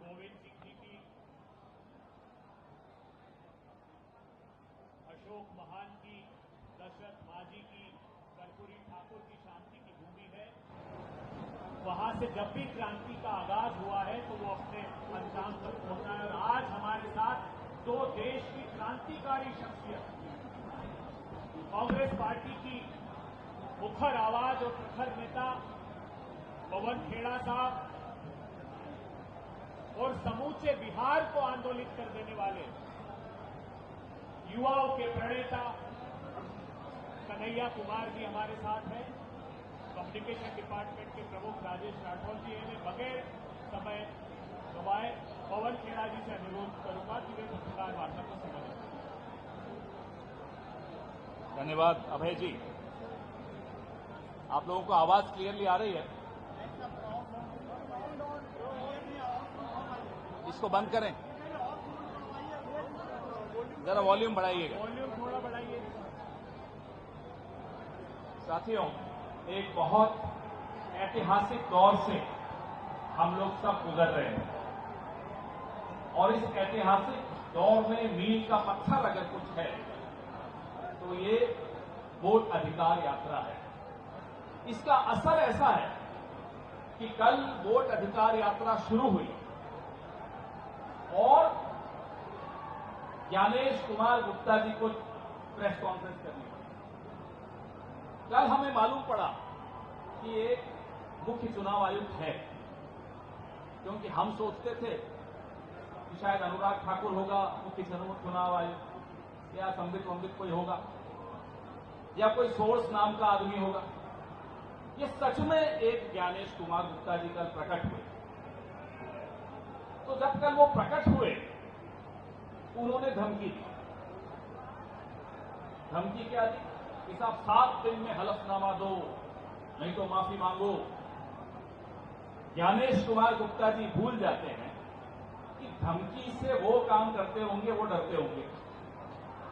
गोविंद सिंह जी की, अशोक महान की, दशरथ माझी की, कर्पूरी ठाकुर की शांति की भूमि है। वहां से जब भी क्रांति का आगाज हुआ है तो वो अपने अंजाम तक पहुंचा है। और आज हमारे साथ दो देश की क्रांतिकारी शख्सियत, कांग्रेस पार्टी की मुखर आवाज और प्रखर नेता पवन खेड़ा साहब और समूचे बिहार को आंदोलित कर देने वाले युवाओं के प्रणेता कन्हैया कुमार जी हमारे साथ हैं। कम्युनिकेशन डिपार्टमेंट के प्रमुख राजेश राठौर जी हैं। बगैर समय गवाए पवन खेड़ा जी से अनुरोध करूंगा कि वे पत्रकार वार्ता को समझें। धन्यवाद अभय जी। आप लोगों को आवाज क्लियरली आ रही है? इसको बंद करें, जरा वॉल्यूम बढ़ाइएगा। वॉल्यूम थोड़ा बढ़ाइए। साथियों, एक बहुत ऐतिहासिक दौर से हम लोग सब गुजर रहे हैं और इस ऐतिहासिक दौर में मील का पत्थर अगर कुछ है तो ये वोट अधिकार यात्रा है। इसका असर ऐसा है कि कल वोट अधिकार यात्रा शुरू हुई और ज्ञानेश कुमार गुप्ता जी को प्रेस कॉन्फ्रेंस करनी पड़ी। कल हमें मालूम पड़ा कि एक मुख्य चुनाव आयुक्त है, क्योंकि हम सोचते थे कि शायद अनुराग ठाकुर होगा मुख्य चुनाव आयुक्त, या संबित कोई होगा, या कोई सोर्स नाम का आदमी होगा। ये सच में एक ज्ञानेश कुमार गुप्ता जी कल प्रकट हुए। तो जब कल वो प्रकट हुए, उन्होंने धमकी दी। धमकी क्या दी कि साहब 7 दिन में हलफनामा दो, नहीं तो माफी मांगो। ज्ञानेश कुमार गुप्ता जी भूल जाते हैं कि धमकी से वो काम करते होंगे, वो डरते होंगे।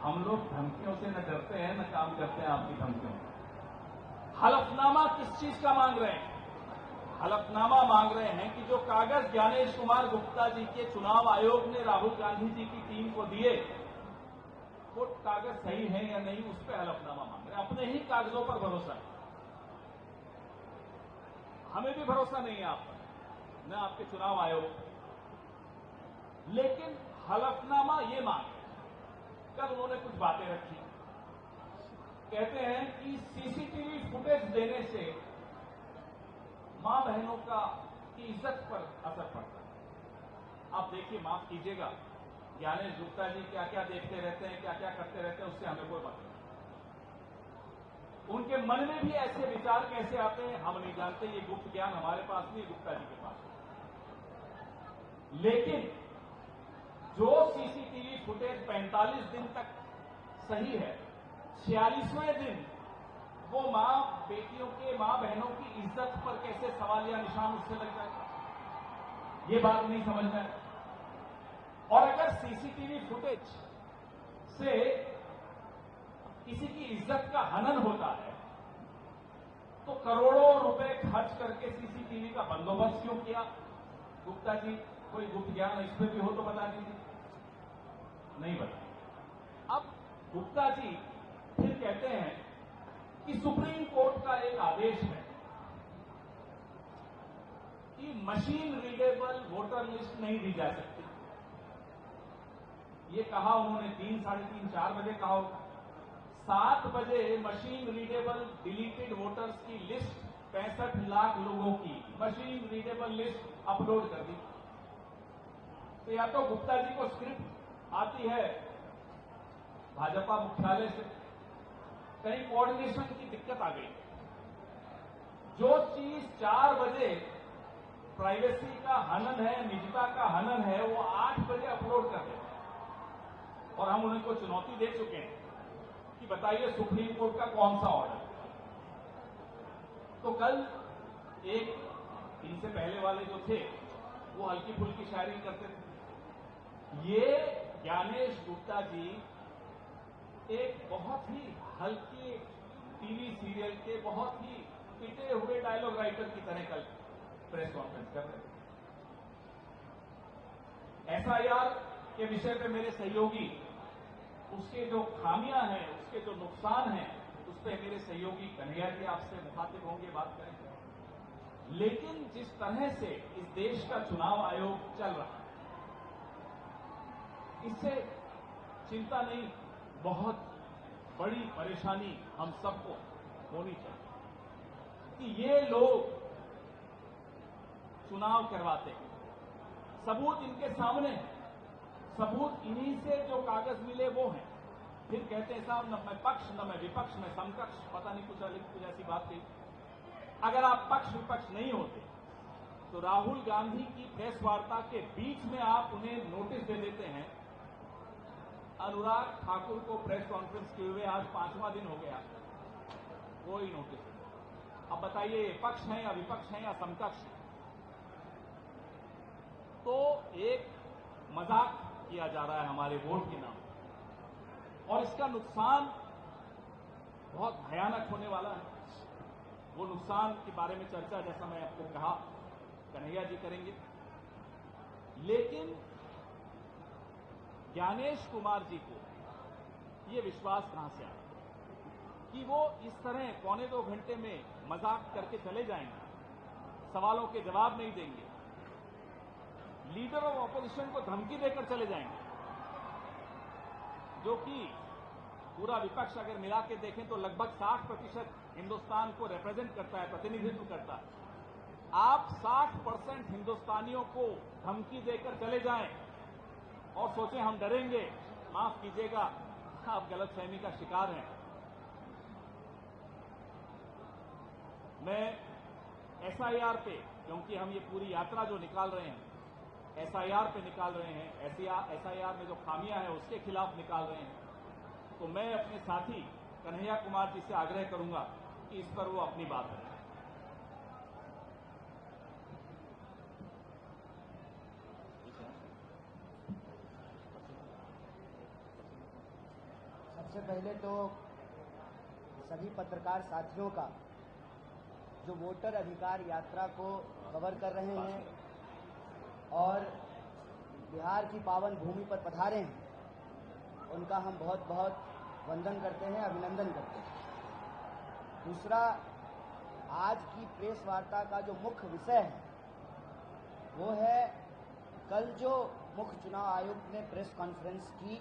हम लोग धमकियों से न डरते हैं न काम करते हैं आपकी धमकियों से। हलफनामा किस चीज का मांग रहे हैं? हलफनामा मांग रहे हैं कि जो कागज ज्ञानेश कुमार गुप्ता जी के चुनाव आयोग ने राहुल गांधी जी की टीम को दिए, वो कागज सही है या नहीं, उस पर हलफनामा मांग रहे हैं। अपने ही कागजों पर भरोसा है। हमें भी भरोसा नहीं है आप पर, न आपके चुनाव आयोग। लेकिन हलफनामा ये मांग रहे हैं। कल उन्होंने कुछ बातें रखी। कहते हैं कि सीसीटीवी फुटेज देने से मां बहनों की इज्जत पर असर पड़ता है। आप देखिए, माफ कीजिएगा, ज्ञानेश गुप्ता जी क्या क्या देखते रहते हैं, क्या क्या करते रहते हैं, उससे हमें कोई मतलब नहीं। उनके मन में भी ऐसे विचार कैसे आते हैं हम नहीं जानते। ये गुप्त ज्ञान हमारे पास नहीं, गुप्ता जी के पास। लेकिन जो सीसीटीवी फुटेज 45 दिन तक सही है, 46वें दिन वो मां बेटियों के, मां बहनों की इज्जत पर कैसे सवालिया निशान उससे लग जाए, ये बात नहीं समझ में। और अगर सीसीटीवी फुटेज से किसी की इज्जत का हनन होता है तो करोड़ों रुपए खर्च करके सीसीटीवी का बंदोबस्त क्यों किया? गुप्ता जी, कोई गुप्त ज्ञान इस पर भी हो तो बता दीजिए। नहीं बता। अब गुप्ता जी फिर कहते हैं कि सुप्रीम कोर्ट का एक आदेश है कि मशीन रीडेबल वोटर लिस्ट नहीं दी जा सकती। ये कहा उन्होंने 3, साढ़े 3, 4 बजे कहा होगा। 7 बजे मशीन रीडेबल डिलीटेड वोटर्स की लिस्ट 65 लाख लोगों की मशीन रीडेबल लिस्ट अपलोड कर दी। तो या तो गुप्ता जी को स्क्रिप्ट आती है भाजपा मुख्यालय से, कहीं कोऑर्डिनेशन की दिक्कत आ गई। जो चीज 4 बजे प्राइवेसी का हनन है, निजता का हनन है, वो 8 बजे अपलोड कर देते हैं। और हम उनको चुनौती दे चुके हैं कि बताइए सुप्रीम कोर्ट का कौन सा ऑर्डर। तो कल एक इनसे पहले वाले जो थे वो हल्की फुल्की शायरी करते थे। ये ज्ञानेश गुप्ता जी एक बहुत ही हल्की टीवी सीरियल के बहुत ही पिटे हुए डायलॉग राइटर की तरह कल प्रेस कॉन्फ्रेंस कर रहे थे। एसआईआर के विषय पे मेरे सहयोगी उसके जो खामियां हैं, उसके जो नुकसान हैं, उस पर मेरे सहयोगी कन्हैया जी आपसे मुखातिब होंगे, बात करेंगे। लेकिन जिस तरह से इस देश का चुनाव आयोग चल रहा है, इससे चिंता नहीं, बहुत बड़ी परेशानी हम सबको होनी चाहिए कि ये लोग चुनाव करवाते हैं, सबूत इनके सामने है, सबूत इन्हीं से जो कागज मिले वो हैं, फिर कहते हैं साहब न मैं पक्ष न मैं विपक्ष में समकक्ष, पता नहीं कुछ ऐसी बात थी। अगर आप पक्ष विपक्ष नहीं होते तो राहुल गांधी की प्रेस वार्ता के बीच में आप उन्हें नोटिस दे देते हैं। अनुराग ठाकुर को प्रेस कॉन्फ्रेंस किए हुए आज 5वां दिन हो गया, कोई नोटिस नहीं। अब बताइए पक्ष है या विपक्ष है या समकक्ष? तो एक मजाक किया जा रहा है हमारे वोट के नाम, और इसका नुकसान बहुत भयानक होने वाला है। वो नुकसान के बारे में चर्चा, जैसा मैं आपको कहा, कन्हैया जी करेंगे। लेकिन ज्ञानेश कुमार जी को ये विश्वास कहां से आया कि वो इस तरह 1.25 घंटे में मजाक करके चले जाएंगे, सवालों के जवाब नहीं देंगे, लीडर ऑफ ऑपोजिशन को धमकी देकर चले जाएंगे, जो कि पूरा विपक्ष अगर मिला के देखें तो लगभग 60% हिंदुस्तान को रिप्रेजेंट करता है, प्रतिनिधित्व करता है। आप 60% हिंदुस्तानियों को धमकी देकर चले जाएं और सोचें हम डरेंगे, माफ कीजिएगा, आप गलतफहमी का शिकार हैं। मैं एसआईआर पे, क्योंकि हम ये पूरी यात्रा जो निकाल रहे हैं एसआईआर पे निकाल रहे हैं, एसआईआर में जो खामियां हैं उसके खिलाफ निकाल रहे हैं, तो मैं अपने साथी कन्हैया कुमार जी से आग्रह करूंगा कि इस पर वो अपनी बात रखें। सबसे पहले तो सभी पत्रकार साथियों का जो वोटर अधिकार यात्रा को कवर कर रहे हैं और बिहार की पावन भूमि पर पधारे हैं, उनका हम बहुत बहुत वंदन करते हैं, अभिनंदन करते हैं। दूसरा, आज की प्रेस वार्ता का जो मुख्य विषय है वो है कल जो मुख्य चुनाव आयोग ने प्रेस कॉन्फ्रेंस की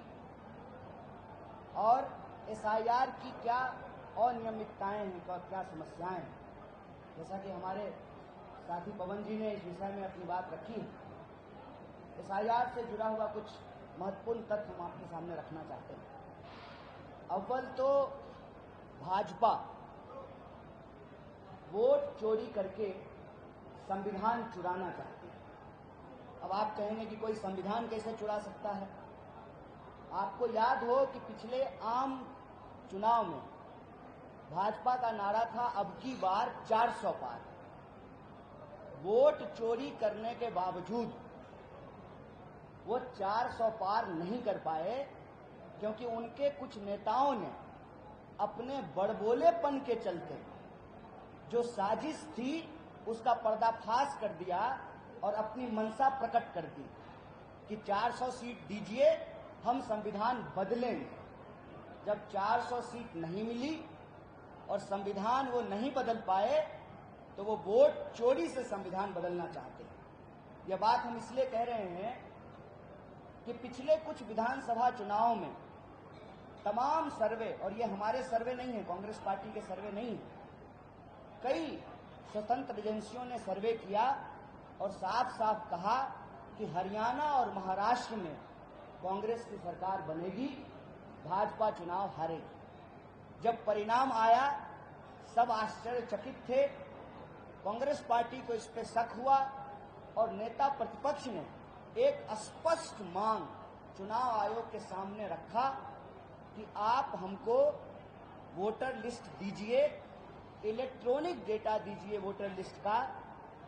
और एसआईआर की क्या अनियमितताएं हैं और क्या समस्याएं हैं। जैसा कि हमारे साथी पवन जी ने इस विषय में अपनी बात रखी, एसआईआर से जुड़ा हुआ कुछ महत्वपूर्ण तथ्य हम आपके सामने रखना चाहते हैं। अव्वल तो भाजपा वोट चोरी करके संविधान चुराना चाहती है। अब आप कहेंगे कि कोई संविधान कैसे चुरा सकता है? आपको याद हो कि पिछले आम चुनाव में भाजपा का नारा था अब की बार 400 पार। वोट चोरी करने के बावजूद वो 400 पार नहीं कर पाए, क्योंकि उनके कुछ नेताओं ने अपने बड़बोलेपन के चलते जो साजिश थी उसका पर्दाफाश कर दिया और अपनी मंशा प्रकट कर दी कि 400 सीट दीजिए, हम संविधान बदलेंगे। जब 400 सीट नहीं मिली और संविधान वो नहीं बदल पाए तो वो वोट चोरी से संविधान बदलना चाहते हैं। यह बात हम इसलिए कह रहे हैं कि पिछले कुछ विधानसभा चुनावों में तमाम सर्वे, और ये हमारे सर्वे नहीं है, कांग्रेस पार्टी के सर्वे नहीं है, कई स्वतंत्र एजेंसियों ने सर्वे किया और साफ साफ कहा कि हरियाणा और महाराष्ट्र में कांग्रेस की सरकार बनेगी, भाजपा चुनाव हारेगी। जब परिणाम आया सब आश्चर्यचकित थे, कांग्रेस पार्टी को इस पर शक हुआ और नेता प्रतिपक्ष ने एक स्पष्ट मांग चुनाव आयोग के सामने रखा कि आप हमको वोटर लिस्ट दीजिए, इलेक्ट्रॉनिक डेटा दीजिए वोटर लिस्ट का,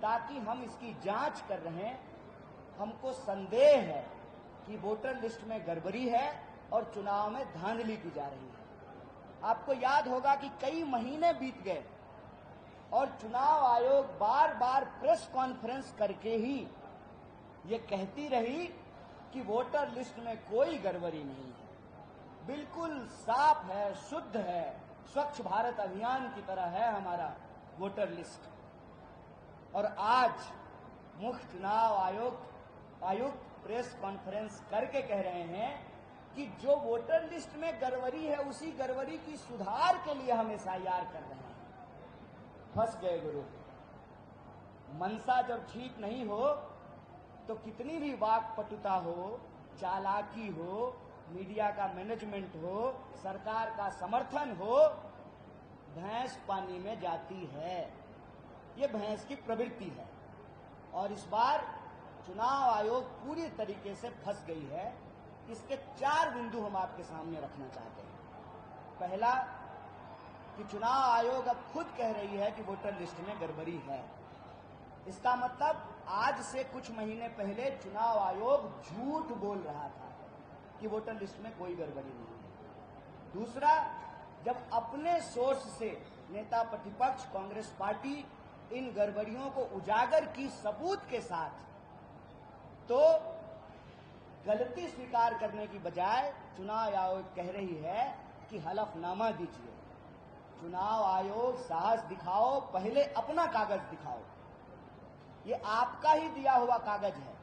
ताकि हम इसकी जांच कर रहे हैं, हमको संदेह है कि वोटर लिस्ट में गड़बड़ी है और चुनाव में धांधली की जा रही है। आपको याद होगा कि कई महीने बीत गए और चुनाव आयोग बार बार प्रेस कॉन्फ्रेंस करके ही ये कहती रही कि वोटर लिस्ट में कोई गड़बड़ी नहीं है, बिल्कुल साफ है, शुद्ध है, स्वच्छ भारत अभियान की तरह है हमारा वोटर लिस्ट। और आज मुख्य चुनाव आयुक्त प्रेस कॉन्फ्रेंस करके कह रहे हैं कि जो वोटर लिस्ट में गड़बड़ी है उसी गड़बड़ी की सुधार के लिए हम SIR कर रहे हैं। फंस गए गुरु। मनसा जब ठीक नहीं हो तो कितनी भी वाक्पटुता हो, चालाकी हो, मीडिया का मैनेजमेंट हो, सरकार का समर्थन हो, भैंस पानी में जाती है। ये भैंस की प्रवृत्ति है और इस बार चुनाव आयोग पूरी तरीके से फंस गई है। इसके 4 बिंदु हम आपके सामने रखना चाहते हैं। पहला कि चुनाव आयोग अब खुद कह रही है कि वोटर लिस्ट में गड़बड़ी है। इसका मतलब आज से कुछ महीने पहले चुनाव आयोग झूठ बोल रहा था कि वोटर लिस्ट में कोई गड़बड़ी नहीं है। दूसरा, जब अपने सोर्स से नेता प्रतिपक्ष कांग्रेस पार्टी इन गड़बड़ियों को उजागर की सबूत के साथ, तो गलती स्वीकार करने की बजाय चुनाव आयोग कह रही है कि हलफनामा दीजिए। चुनाव आयोग साहस दिखाओ, पहले अपना कागज दिखाओ। ये आपका ही दिया हुआ कागज है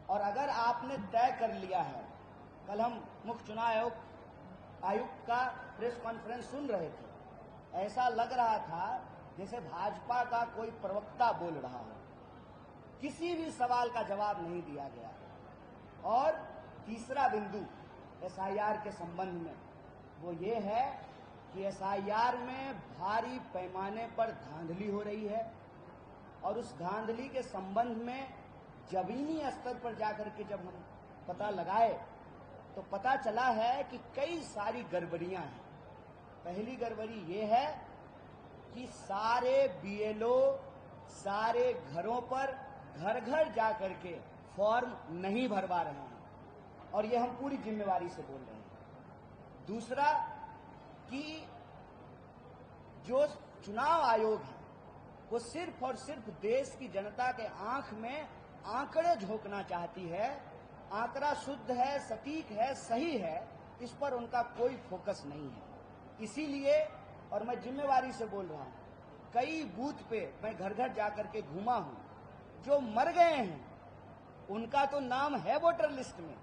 और अगर आपने तय कर लिया है, कल हम मुख्य चुनाव आयुक्त का प्रेस कॉन्फ्रेंस सुन रहे थे, ऐसा लग रहा था जैसे भाजपा का कोई प्रवक्ता बोल रहा हो, किसी भी सवाल का जवाब नहीं दिया गया। और तीसरा बिंदु SIR के संबंध में वो ये है कि SIR में भारी पैमाने पर धांधली हो रही है और उस धांधली के संबंध में जमीनी स्तर पर जाकर के जब हम पता लगाए तो पता चला है कि कई सारी गड़बड़ियां हैं। पहली गड़बड़ी ये है कि सारे BLO सारे घरों पर घर घर जाकर के फॉर्म नहीं भरवा रहे हैं और ये हम पूरी जिम्मेवारी से बोल रहे हैं। दूसरा कि जो चुनाव आयोग है वो सिर्फ और सिर्फ देश की जनता के आंख में आंकड़े झोंकना चाहती है। आंकड़ा शुद्ध है, सटीक है, सही है, इस पर उनका कोई फोकस नहीं है। इसीलिए, और मैं जिम्मेवारी से बोल रहा हूं, कई बूथ पे मैं घर घर जाकर के घूमा हूं, जो मर गए हैं उनका तो नाम है वोटर लिस्ट में,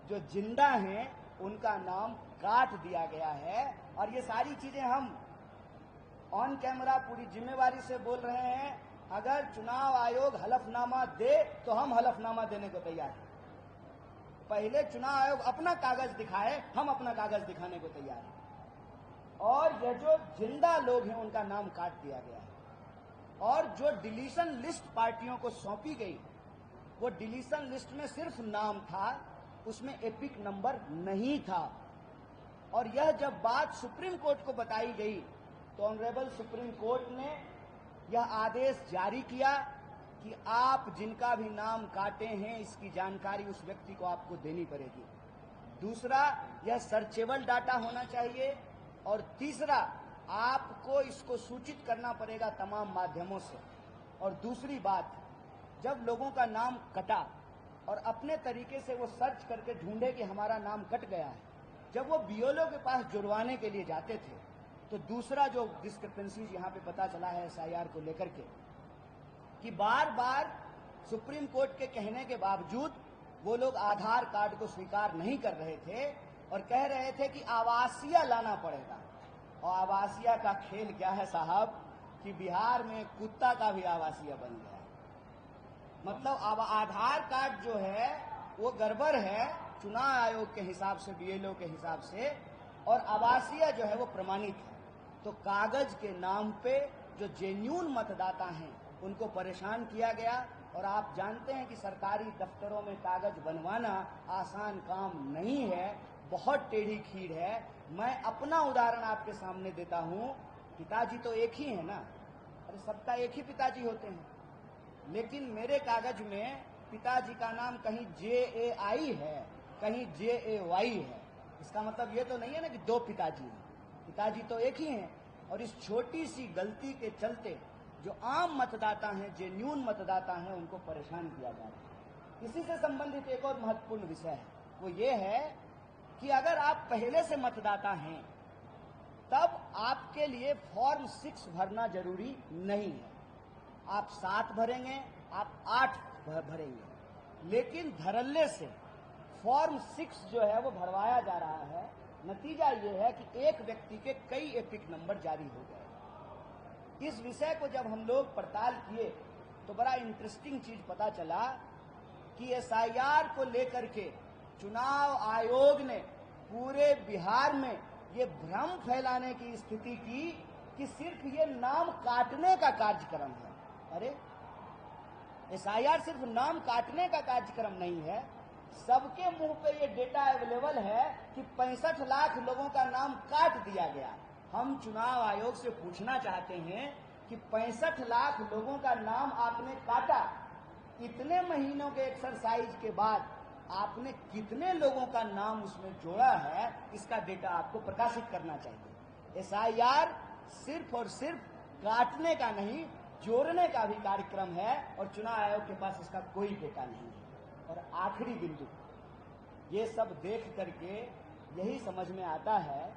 जो जिंदा हैं उनका नाम काट दिया गया है। और ये सारी चीजें हम ऑन कैमरा पूरी जिम्मेवारी से बोल रहे हैं। अगर चुनाव आयोग हलफनामा दे तो हम हलफनामा देने को तैयार हैं। पहले चुनाव आयोग अपना कागज दिखाए, हम अपना कागज दिखाने को तैयार हैं। और ये जो जिंदा लोग हैं उनका नाम काट दिया गया है। और जो डिलीशन लिस्ट पार्टियों को सौंपी गई, वो डिलीशन लिस्ट में सिर्फ नाम था, उसमें एपिक नंबर नहीं था। और यह जब बात सुप्रीम कोर्ट को बताई गई तो ऑनरेबल सुप्रीम कोर्ट ने यह आदेश जारी किया कि आप जिनका भी नाम काटे हैं इसकी जानकारी उस व्यक्ति को आपको देनी पड़ेगी। दूसरा, यह सर्चेबल डाटा होना चाहिए। और तीसरा, आपको इसको सूचित करना पड़ेगा तमाम माध्यमों से। और दूसरी बात, जब लोगों का नाम कटा और अपने तरीके से वो सर्च करके ढूंढे कि हमारा नाम कट गया है, जब वो BLO के पास जुड़वाने के लिए जाते थे, तो दूसरा जो डिस्क्रिपेंसीज यहाँ पे पता चला है SIR को लेकर के, कि बार बार सुप्रीम कोर्ट के कहने के बावजूद वो लोग आधार कार्ड को स्वीकार नहीं कर रहे थे और कह रहे थे कि आवासीय लाना पड़ेगा। और आवासीय का खेल क्या है साहब, कि बिहार में कुत्ता का भी आवासीय बन गया है। मतलब आधार कार्ड जो है वो गड़बड़ है चुनाव आयोग के हिसाब से, BLO के हिसाब से, और आवासीय जो है वो प्रमाणित है। तो कागज के नाम पे जो जेन्युइन मतदाता हैं उनको परेशान किया गया। और आप जानते हैं कि सरकारी दफ्तरों में कागज बनवाना आसान काम नहीं है, बहुत टेढ़ी खीर है। मैं अपना उदाहरण आपके सामने देता हूं। पिताजी तो एक ही है ना, अरे सबका एक ही पिताजी होते हैं, लेकिन मेरे कागज में पिताजी का नाम कहीं JAI है, कहीं JAY है। इसका मतलब ये तो नहीं है ना कि दो पिताजी हैं, पिताजी तो एक ही हैं। और इस छोटी सी गलती के चलते जो आम मतदाता हैं, जेन्युइन मतदाता हैं, उनको परेशान किया जा रहा है। इसी से संबंधित एक और महत्वपूर्ण विषय है, वो ये है कि अगर आप पहले से मतदाता हैं तब आपके लिए फॉर्म 6 भरना जरूरी नहीं है। आप 7 भरेंगे, आप 8 भरेंगे, लेकिन धड़ल्ले से फॉर्म 6 जो है वो भरवाया जा रहा है। नतीजा ये है कि एक व्यक्ति के कई एपिक नंबर जारी हो गए। इस विषय को जब हम लोग पड़ताल किए तो बड़ा इंटरेस्टिंग चीज पता चला कि एसआईआर को लेकर के चुनाव आयोग ने पूरे बिहार में ये भ्रम फैलाने की स्थिति की कि सिर्फ ये नाम काटने का कार्यक्रम है। अरे एसआईआर सिर्फ नाम काटने का कार्यक्रम नहीं है, सबके मुंह पे ये डेटा अवेलेबल है कि 65 लाख लोगों का नाम काट दिया गया। हम चुनाव आयोग से पूछना चाहते हैं कि 65 लाख लोगों का नाम आपने काटा, इतने महीनों के एक्सरसाइज के बाद आपने कितने लोगों का नाम उसमें जोड़ा है, इसका डेटा आपको प्रकाशित करना चाहिए। एसआईआर सिर्फ और सिर्फ काटने का नहीं, जोड़ने का भी कार्यक्रम है और चुनाव आयोग के पास इसका कोई डेटा नहीं है। और आखिरी बिंदु, ये सब देख करके यही समझ में आता है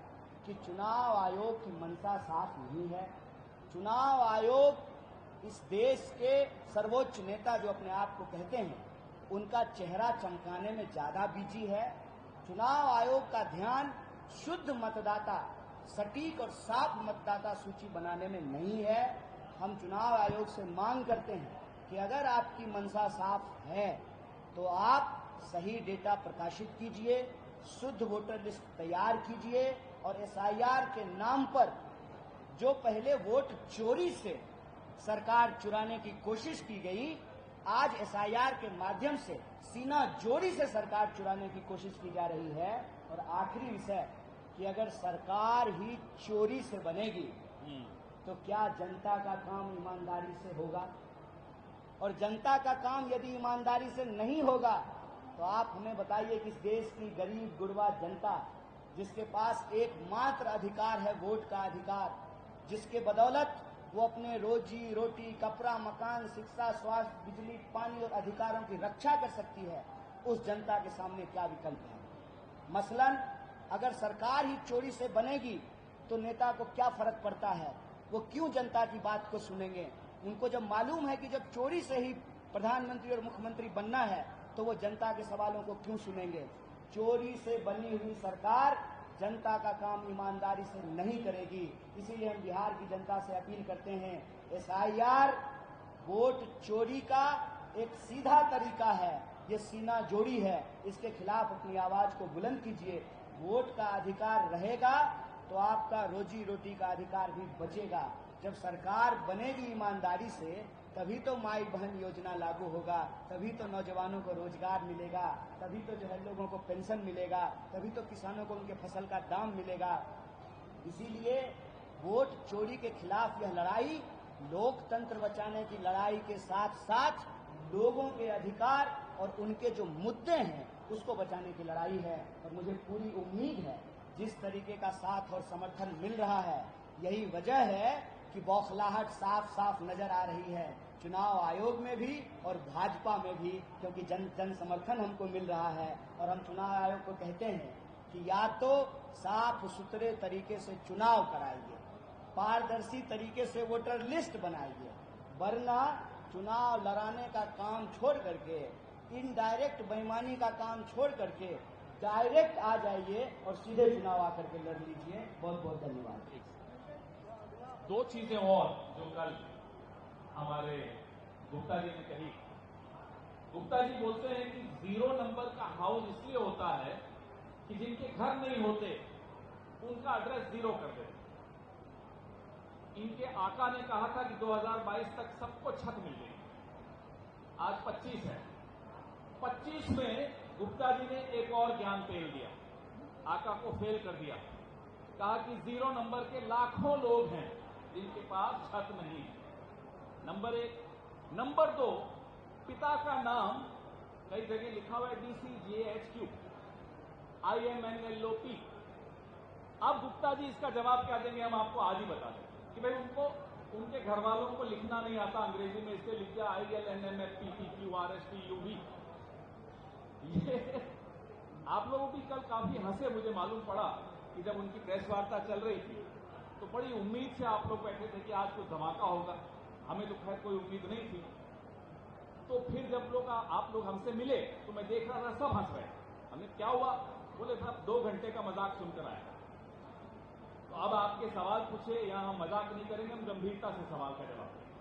कि चुनाव आयोग की मंशा साफ नहीं है। चुनाव आयोग इस देश के सर्वोच्च नेता जो अपने आप को कहते हैं, उनका चेहरा चमकाने में ज्यादा बिजी है। चुनाव आयोग का ध्यान शुद्ध मतदाता, सटीक और साफ मतदाता सूची बनाने में नहीं है। हम चुनाव आयोग से मांग करते हैं कि अगर आपकी मंशा साफ है तो आप सही डेटा प्रकाशित कीजिए, शुद्ध वोटर लिस्ट तैयार कीजिए और एसआईआर के नाम पर जो पहले वोट चोरी से सरकार चुराने की कोशिश की गई, आज एसआईआर के माध्यम से सीना जोड़ी से सरकार चुराने की कोशिश की जा रही है। और आखिरी विषय कि अगर सरकार ही चोरी से बनेगी तो क्या जनता का काम ईमानदारी से होगा? और जनता का काम यदि ईमानदारी से नहीं होगा तो आप हमें बताइए कि इस देश की गरीब गुरबा जनता, जिसके पास एकमात्र अधिकार है वोट का अधिकार, जिसके बदौलत वो अपने रोजी रोटी, कपड़ा, मकान, शिक्षा, स्वास्थ्य, बिजली, पानी और अधिकारों की रक्षा कर सकती है, उस जनता के सामने क्या विकल्प है? मसलन अगर सरकार ही चोरी से बनेगी तो नेता को क्या फर्क पड़ता है? वो क्यों जनता की बात को सुनेंगे? उनको जब मालूम है कि जब चोरी से ही प्रधानमंत्री और मुख्यमंत्री बनना है तो वो जनता के सवालों को क्यों सुनेंगे? चोरी से बनी हुई सरकार जनता का काम ईमानदारी से नहीं करेगी। इसीलिए हम बिहार की जनता से अपील करते हैं, एसआईआर वोट चोरी का एक सीधा तरीका है, ये सीना जोड़ी है, इसके खिलाफ अपनी आवाज को बुलंद कीजिए। वोट का अधिकार रहेगा तो आपका रोजी रोटी का अधिकार भी बचेगा। जब सरकार बनेगी ईमानदारी से, तभी तो माई बहन योजना लागू होगा, तभी तो नौजवानों को रोजगार मिलेगा, तभी तो जो है लोगों को पेंशन मिलेगा, तभी तो किसानों को उनके फसल का दाम मिलेगा। इसीलिए वोट चोरी के खिलाफ यह लड़ाई लोकतंत्र बचाने की लड़ाई के साथ साथ लोगों के अधिकार और उनके जो मुद्दे हैं उसको बचाने की लड़ाई है। और मुझे पूरी उम्मीद है जिस तरीके का साथ और समर्थन मिल रहा है, यही वजह है कि बौखलाहट साफ साफ नजर आ रही है चुनाव आयोग में भी और भाजपा में भी, क्योंकि जन समर्थन हमको मिल रहा है। और हम चुनाव आयोग को कहते हैं कि या तो साफ सुथरे तरीके से चुनाव कराइए, पारदर्शी तरीके से वोटर लिस्ट बनाइए, वरना चुनाव लड़ाने का काम छोड़ करके, इनडायरेक्ट बेईमानी का काम छोड़ करके डायरेक्ट आ जाइए और सीधे चुनाव आकर के लड़ लीजिए। बहुत बहुत धन्यवाद। दो चीजें और जो कल हमारे गुप्ता जी ने कही। गुप्ता जी बोलते हैं कि 0 नंबर का हाउस इसलिए होता है कि जिनके घर नहीं होते उनका एड्रेस 0 कर देते। इनके आका ने कहा था कि 2022 तक सबको छत मिल गई। आज 25 है। 25 में गुप्ता जी ने एक और ज्ञान फेल दिया, आका को फेल कर दिया। कहा कि 0 नंबर के लाखों लोग हैं जिनके पास छत नहीं है। नंबर 1। नंबर 2, पिता का नाम कई जगह लिखा हुआ है DCJHQ, IMNLOP। अब गुप्ता जी इसका जवाब क्या देंगे हम आपको आज ही बता दें कि भाई उनको उनके घर वालों को लिखना नहीं आता अंग्रेजी में, इसलिए लिख दिया ILNMFPTQRSTUV। ये आप लोग भी कल काफी हंसे, मुझे मालूम पड़ा कि जब उनकी प्रेस वार्ता चल रही थी तो बड़ी उम्मीद से आप लोग बैठे थे कि आज कुछ धमाका होगा। हमें तो खैर कोई उम्मीद नहीं थी। तो फिर जब आप लोग हमसे मिले तो मैं देख रहा था सब हंस रहे। हमने क्या हुआ, बोले साहब 2 घंटे का मजाक सुनकर आए। तो अब आपके सवाल पूछे, यहाँ हम मजाक नहीं करेंगे, हम गंभीरता से सवाल का जवाब देंगे।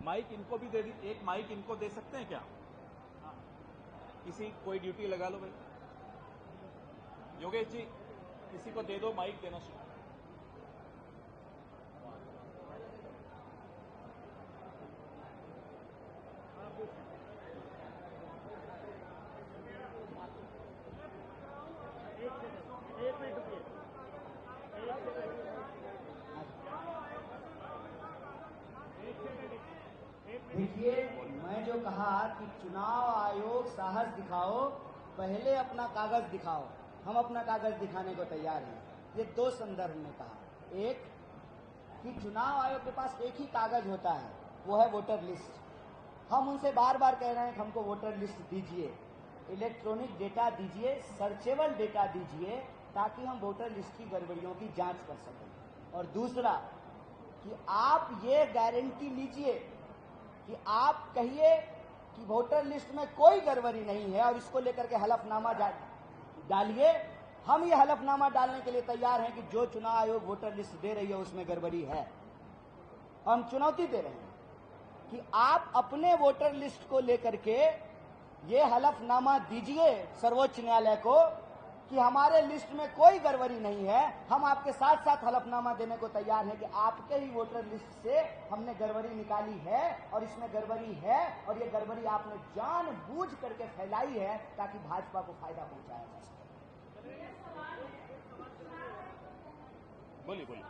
माइक इनको भी दे दी, एक माइक इनको दे सकते हैं क्या? किसी कोई ड्यूटी लगा लो भाई। योगेश जी किसी को दे दो, माइक देना शुरू। देखिए, मैं जो कहा कि चुनाव आयोग साहस दिखाओ, पहले अपना कागज दिखाओ, हम अपना कागज दिखाने को तैयार हैं। ये 2 संदर्भ में कहा। एक कि चुनाव आयोग के पास एक ही कागज होता है, वो है वोटर लिस्ट। हम उनसे बार बार कह रहे हैं कि हमको वोटर लिस्ट दीजिए, इलेक्ट्रॉनिक डेटा दीजिए, सर्चेबल डेटा दीजिए, ताकि हम वोटर लिस्ट की गड़बड़ियों की जांच कर सकें। और दूसरा कि आप ये गारंटी लीजिए कि आप कहिए कि वोटर लिस्ट में कोई गड़बड़ी नहीं है और इसको लेकर के हलफनामा डालिए। हम ये हलफनामा डालने के लिए तैयार हैं कि जो चुनाव आयोग वोटर लिस्ट दे रही है उसमें गड़बड़ी है। हम चुनौती दे रहे हैं कि आप अपने वोटर लिस्ट को लेकर के ये हलफनामा दीजिए सर्वोच्च न्यायालय को कि हमारे लिस्ट में कोई गड़बड़ी नहीं है। हम आपके साथ साथ हलफनामा देने को तैयार हैं कि आपके ही वोटर लिस्ट से हमने गड़बड़ी निकाली है और इसमें गड़बड़ी है और ये गड़बड़ी आपने जानबूझ करके फैलाई है ताकि भाजपा को फायदा पहुंचाया जा सके। बोलिए बोलिए।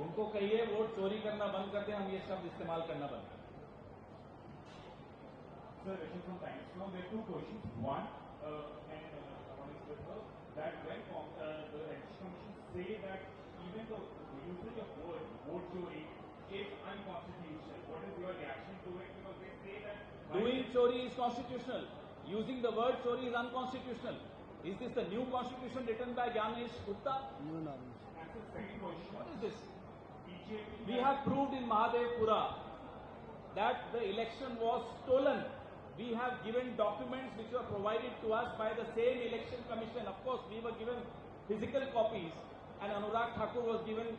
उनको कहिए वोट चोरी करना बंद कर दें, हम ये शब्द इस्तेमाल करना बंद कर दें। Sir, from Times Now, there are 2 questions. One, one is that when the Election Commission say that even the usage of word vote chori is unconstitutional, what is your reaction to it? Because they say that doing chori is constitutional, using the word chori is unconstitutional. Is this the new constitution written by Gyanesh Gupta? No, no, no. That's the second question. What is this? We have proved in Mahadevpura that the election was stolen. We have given documents which were provided to us by the same election commission. Of course, we were given physical copies and Anurag Thakur was given